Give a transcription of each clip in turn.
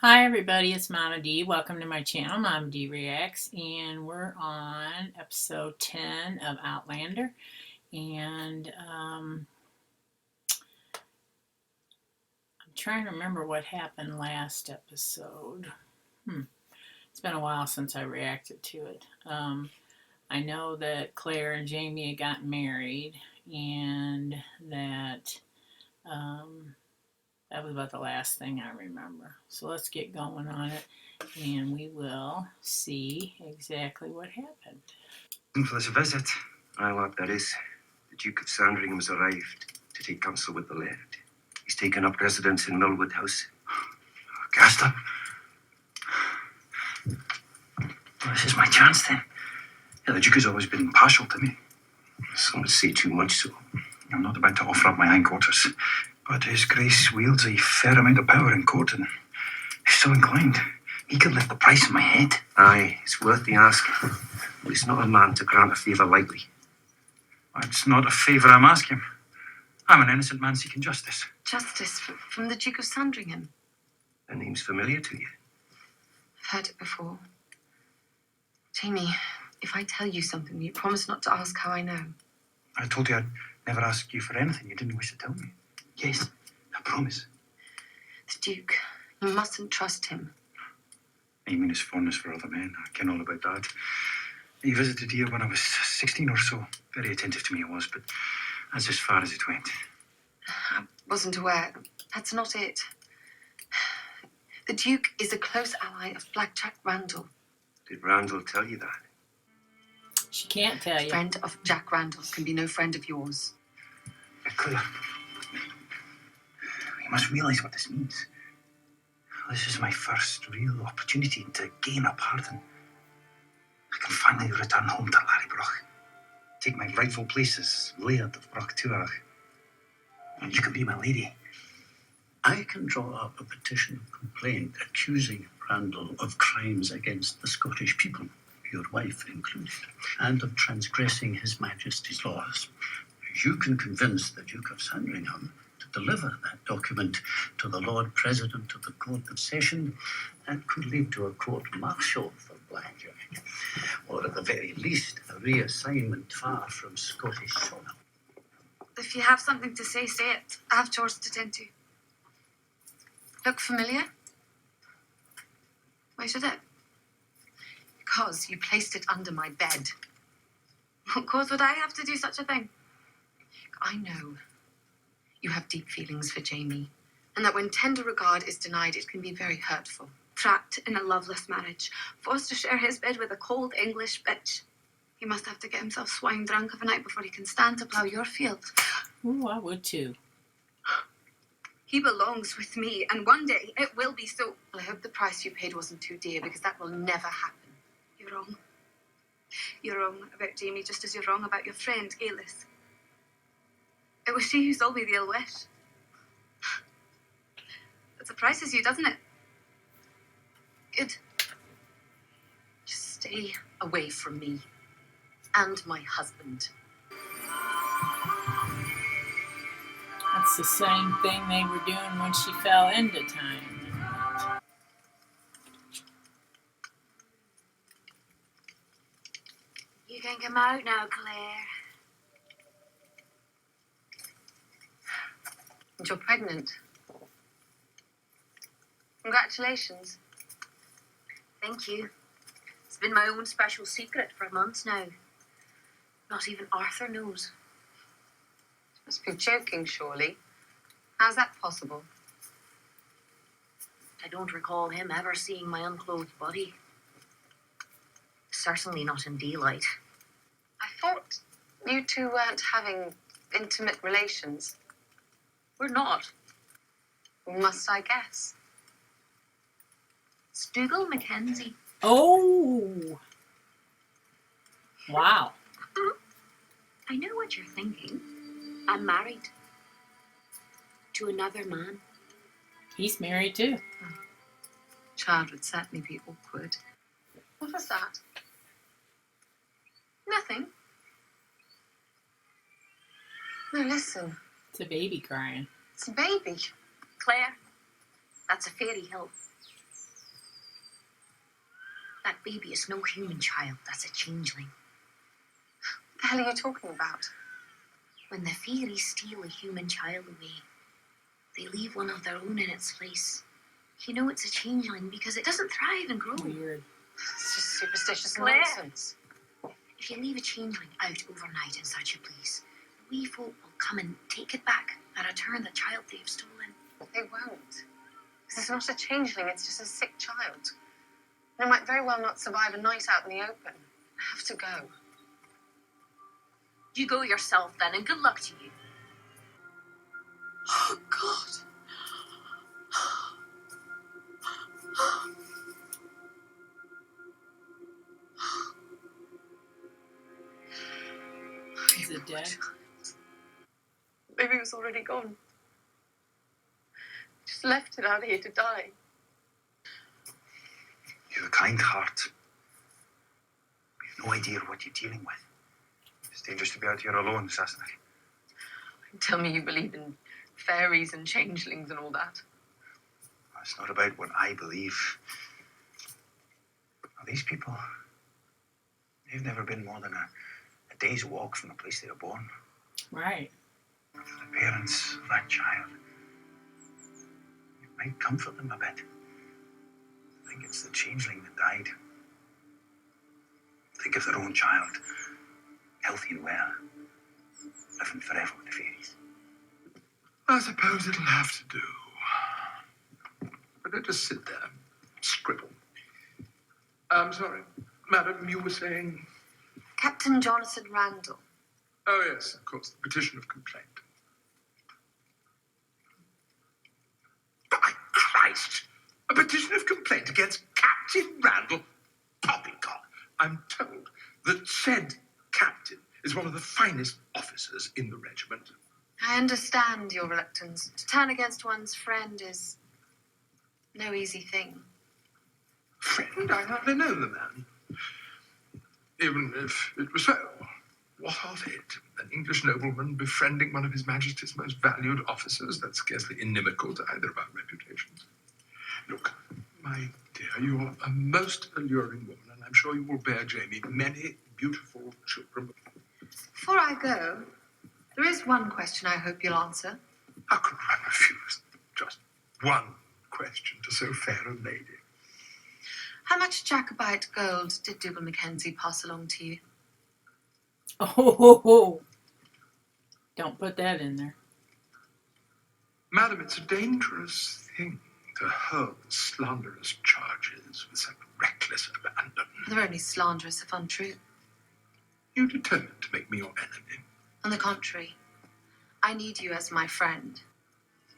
Hi everybody, it's Mama D. Welcome to my channel, Mama D Reacts, and we're on episode 10 of Outlander. And I'm trying to remember what happened last episode. It's been a while since I reacted to it. I know that Claire and Jamie had gotten married, and that that was about the last thing I remember. So let's get going on it, and we will see exactly what happened. For this visit. Aye, lad, there is. The Duke of Sandringham has arrived to take counsel with the laird. He's taken up residence in Millwood House. Gaster. Well, this is my chance then. Yeah, the Duke has always been partial to me. Some would say too much so. I'm not about to offer up my hindquarters, but His Grace wields a fair amount of power in court, and if so inclined, he could lift the price of my head. Aye, it's worth the asking. But he's not a man to grant a favour lightly. It's not a favour I'm asking. I'm an innocent man seeking justice. Justice from the Duke of Sandringham? The name's familiar to you. I've heard it before. Jamie, if I tell you something, will you promise not to ask how I know? I told you I'd never ask you for anything you didn't wish to tell me. Yes, I promise. The Duke, you mustn't trust him. You mean his fondness for other men? I ken all about that. He visited here when I was 16 or so. Very attentive to me he was, but that's as far as it went. I wasn't aware. That's not it. The Duke is a close ally of Black Jack Randall. Did Randall tell you that? She can't tell you. Friend of Jack Randall can be no friend of yours. Claire, you must realise what this means. This is my first real opportunity to gain a pardon. I can finally return home to Larrybroch, take my rightful place as Laird of Brochtuach, and you can be my lady. I can draw up a petition of complaint accusing Randall of crimes against the Scottish people, your wife included, and of transgressing His Majesty's laws. You can convince the Duke of Sandringham to deliver that document to the Lord President of the Court of Session. That could lead to a court-martial for Blackjack, or at the very least, a reassignment far from Scottish soil. If you have something to say, say it. I have chores to tend to. Look familiar? Why should it? Because you placed it under my bed. What cause would I have to do such a thing? I know you have deep feelings for Jamie, and that when tender regard is denied, it can be very hurtful. Trapped in a loveless marriage, forced to share his bed with a cold English bitch. He must have to get himself swine drunk of a night before he can stand to plough your fields. Ooh, I would too. He belongs with me, and one day it will be so. Well, I hope the price you paid wasn't too dear, because that will never happen. You're wrong. You're wrong about Jamie, just as you're wrong about your friend, Ailith. It was she who sold me the ill wish. It surprises you, doesn't it? Good. Just stay away from me and my husband. That's the same thing they were doing when she fell into time. You can come out now, Claire. And you're pregnant. Congratulations. Thank you. It's been my own special secret for months now. Not even Arthur knows. You must be joking, surely. How's that possible? I don't recall him ever seeing my unclothed body. Certainly not in daylight. I thought you two weren't having intimate relations. We're not. Must I guess? It's Dougal Mackenzie. Oh! Wow. I know what you're thinking. I'm married. To another man. He's married too. Child would certainly be awkward. What was that? Nothing. No, listen. It's a baby crying. It's a baby. Claire, that's a fairy hill. That baby is no human child. That's a changeling. What the hell are you talking about? When the fairies steal a human child away, they leave one of their own in its place. You know it's a changeling because it doesn't thrive and grow. Weird. It's just superstitious Claire. nonsense. If you leave a changeling out overnight in such a place, the wee folk will come and take it back and return the child they've stolen. They won't. This is not a changeling, it's just a sick child. And it might very well not survive a night out in the open. I have to go. You go yourself then, and good luck to you. Oh, God. Is it dead? Maybe it was already gone. Just left it out here to die. You have a kind heart. You've no idea what you're dealing with. It's dangerous to be out here alone, Sassenach. Tell me you believe in fairies and changelings and all that. It's not about what I believe. Now, these people, they've never been more than a day's walk from the place they were born. Right. For the parents of that child, it might comfort them a bit. Think it's the changeling that died. Think of their own child, healthy and well, living forever with the fairies. I suppose it'll have to do. But don't just sit there and scribble. I'm sorry, madam, you were saying? Captain Jonathan Randall. Oh, yes, of course, the petition of complaint. By Christ! A petition of complaint against Captain Randall Poppycock. I'm told that said captain is one of the finest officers in the regiment. I understand your reluctance. To turn against one's friend is no easy thing. Friend, I hardly know the man. Even if it was so, what of it? An English nobleman befriending one of His Majesty's most valued officers? That's scarcely inimical to either of our reputations. Look, my dear, you are a most alluring woman, and I'm sure you will bear Jamie many beautiful children. Before I go, there is one question I hope you'll answer. How could I refuse just one question to so fair a lady? How much Jacobite gold did Dougal Mackenzie pass along to you? Oh, don't put that in there. Madam, it's a dangerous thing to hurl slanderous charges with such reckless abandon. They're only slanderous if untrue. You determined to make me your enemy. On the contrary, I need you as my friend.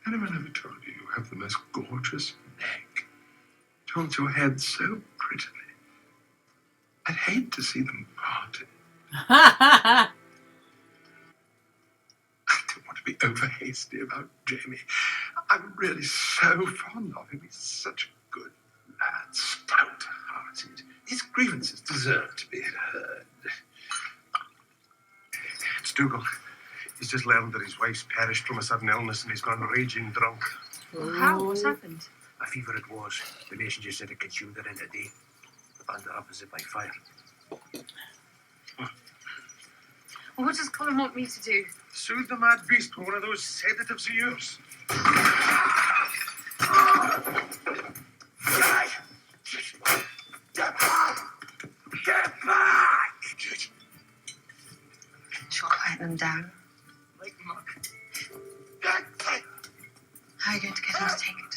Anyone ever told you you have the most gorgeous neck? It holds your head so prettily. I'd hate to see them parted. I don't want to be over hasty about Jamie. I'm really so fond of him. He's such a good lad, stout-hearted. His grievances deserve to be heard. It's Dougal. He's just learned that his wife's perished from a sudden illness and he's gone raging drunk. How? What happened? A fever it was. The nation just said it consumed her in a day. Burned her up as if by fire. Well, what does Colin want me to do? Soothe the mad beast with one of those sedatives of yours. Get back! Get back! She'll quiet them down. Like muck. How are you going to get him to take it?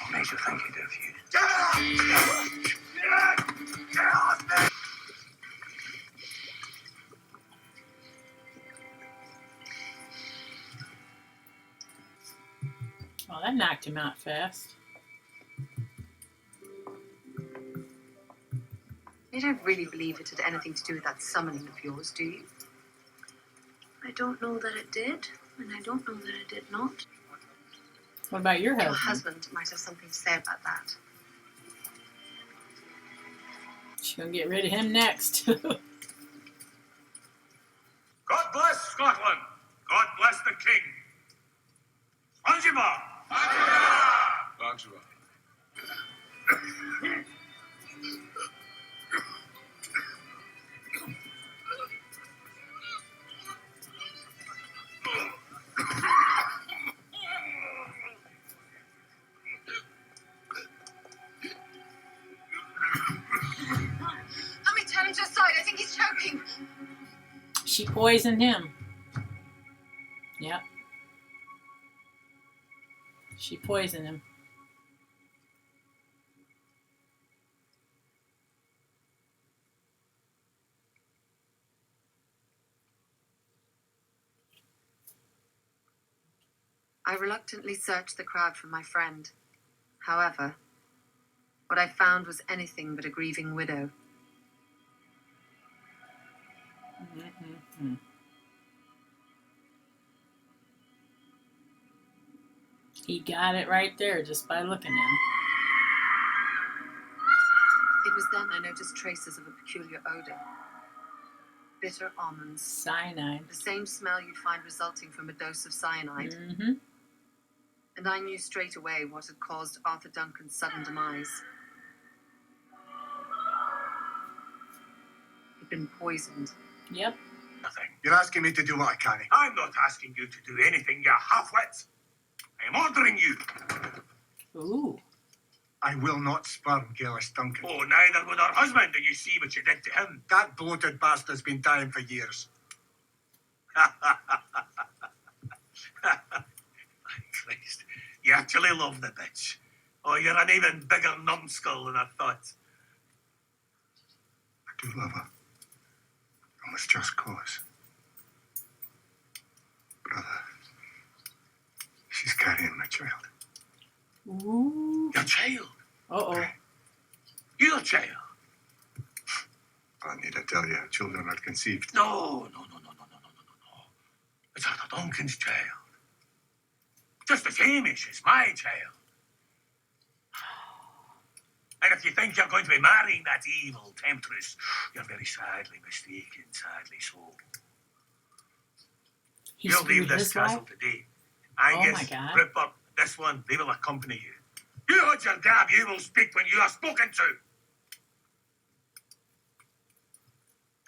What made you think he'd have you? Well, that knocked him out fast. You don't really believe it had anything to do with that summoning of yours, do you? I don't know that it did, and I don't know that it did not. What about your Your husband? husband might have something to say about that. She's gonna get rid of him next. God bless Scotland. God bless the King. Anjima! Angela. Let me turn him to the side. I think he's choking. She poisoned him. Yep. She poisoned him. I reluctantly searched the crowd for my friend. However, what I found was anything but a grieving widow. Mm-mm-mm. He got it right there just by looking at him. It was then I noticed traces of a peculiar odor. Bitter almonds. Cyanide. The same smell you'd find resulting from a dose of cyanide. Mm-hmm. And I knew straight away what had caused Arthur Duncan's sudden demise. He'd been poisoned. Yep. Nothing. You're asking me to do what I can. I'm not asking you to do anything, you half-wits. I am ordering you. Ooh. I will not spurn Gillis Duncan. Oh, neither would her husband, and you see what you did to him. That bloated bastard's been dying for years. Christ, you actually love the bitch. Oh, you're an even bigger numbskull than I thought. I do love her. And with just cause. Brother, she's carrying my child. Ooh. Your child? Uh-oh. Your child? I need to tell you, children are conceived. No. It's Arthur Duncan's child. Just the same as she's my child. And if you think you're going to be marrying that evil temptress, you're very sadly mistaken, sadly so. He You'll leave screwed this his castle wife? today. Oh my Angus, God. Rupert, this one, they will accompany you. You hold your gab, you will speak when you are spoken to.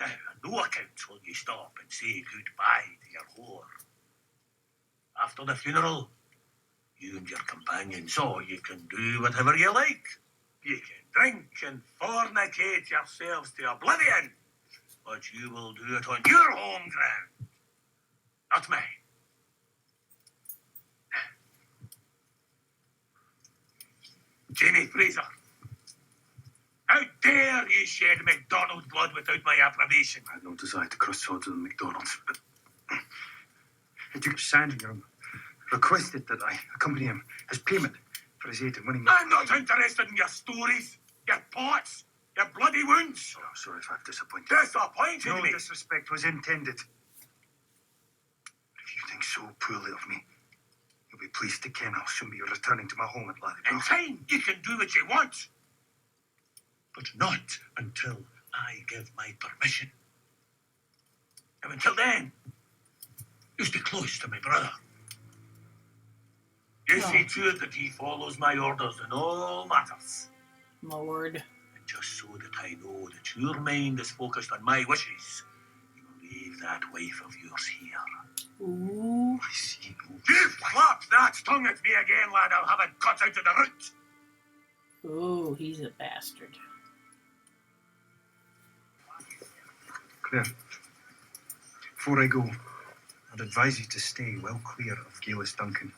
Now, on no account will you stop and say goodbye to your whore. After the funeral, you and your companions, oh, you can do whatever you like. You can drink and fornicate yourselves to oblivion, but you will do it on your home ground, not mine. Jamie Fraser, how dare you shed MacDonald blood without my approbation? I had no desire to cross swords with the McDonald's, but Duke Sandringham requested that I accompany him as payment for his aid in winning the... I'm not interested in your stories, your pots, your bloody wounds. Oh, sorry if I've disappointed you. Disappointed No me. disrespect was intended. If you think so poorly of me, you'll be pleased to ken I'll soon be returning to my home at In Larrybrook. time, you can do what you want, but not until I give my permission. And until then, you stay close to my brother. You Oh. see to it that he follows my orders in all matters. My word. And just so that I know that your mind is focused on my wishes, you will leave that wife of yours here. Ooh. I see no... You flap that tongue at me again, lad, I'll have it cut out of the root. Ooh, he's a bastard. Claire, before I go, I'd advise you to stay well clear of Gillis Duncan.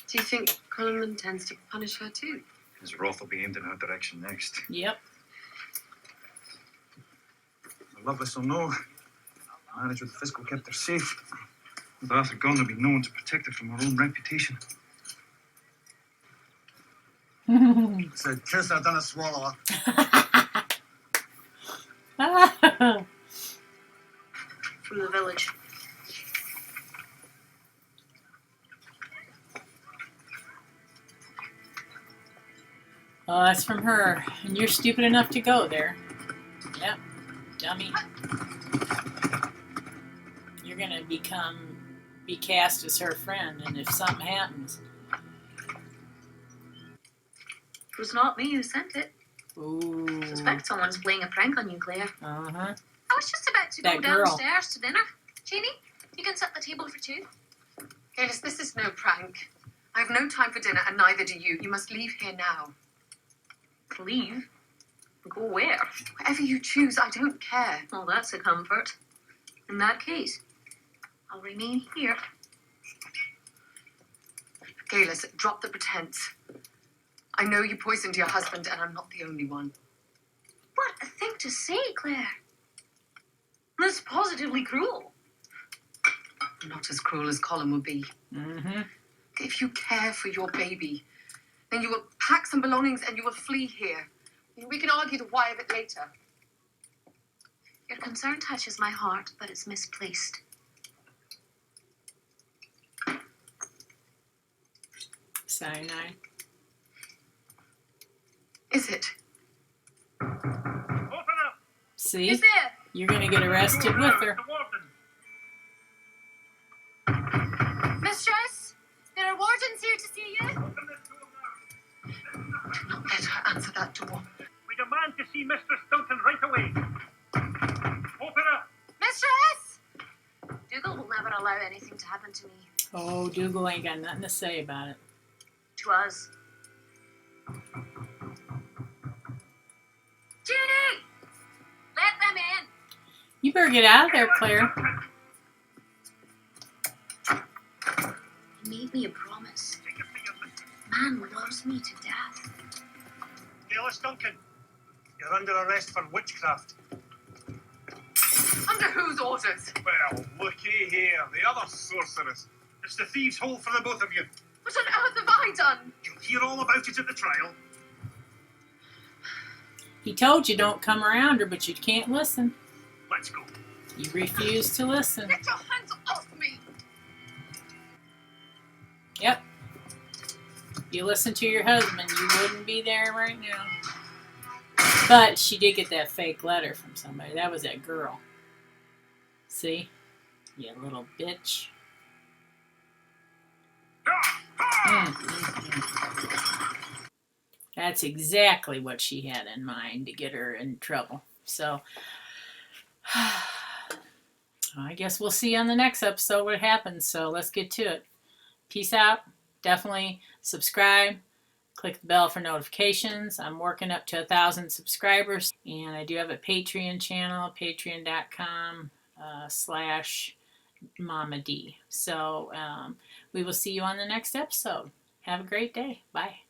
Do you think Colin intends to punish her too? His wrath will be aimed in her direction next. Yep. The Lovelace will know. Marriage with the Fiscal kept her safe. With Arthur gone, there'll be no one to protect her from her own reputation. It's a kiss I done a swallow. From the village. Oh, that's from her. And you're stupid enough to go there. Yep. Dummy. You're gonna be cast as her friend, and if something happens... It was not me who sent it. Ooh. Suspect someone's playing a prank on you, Claire. Uh-huh. I was just about to That go girl. downstairs to dinner. Janie, you can set the table for two. Galis, this is no prank. I have no time for dinner, and neither do you. You must leave here now. Leave? Go where? Wherever you choose, I don't care. Well, that's a comfort. In that case, I'll remain here. Galis, drop the pretense. I know you poisoned your husband, and I'm not the only one. What a thing to say, Claire. That's positively cruel. Not as cruel as Colin would be. Mm-hmm. If you care for your baby, then you will pack some belongings and you will flee here. We can argue the why of it later. Your concern touches my heart, but it's misplaced. Cyanide. Is it? Open up! See? Is there? You're gonna get arrested with her. The warden! Mistress? There are wardens here to see you. Open this door now! Do not let her answer that door. We demand to see Mistress Duncan right away. Open up! Mistress! Dougal will never allow anything to happen to me. Oh, Dougal ain't got nothing to say about it. To us. Judy! Let them in! You better get out of there, Claire. He made me a promise. Take it for your mistress. Man loves me to death. Galis Duncan, you're under arrest for witchcraft. Under whose orders? Well, looky here, the other sorceress. It's the thieves' hole for the both of you. What on earth have I done? You'll hear all about it at the trial. He told you don't come around her, but you can't listen. Let's go. You refuse to listen. Get your hands off me! Yep. If you listen to your husband, you wouldn't be there right now. But she did get that fake letter from somebody. That was that girl. See? You little bitch. That's exactly what she had in mind to get her in trouble. So, I guess we'll see on the next episode what happens. So let's get to it. Peace out. Definitely subscribe. Click the bell for notifications. I'm working up to 1,000 subscribers. And I do have a Patreon channel, patreon.com/Mama D. So we will see you on the next episode. Have a great day. Bye.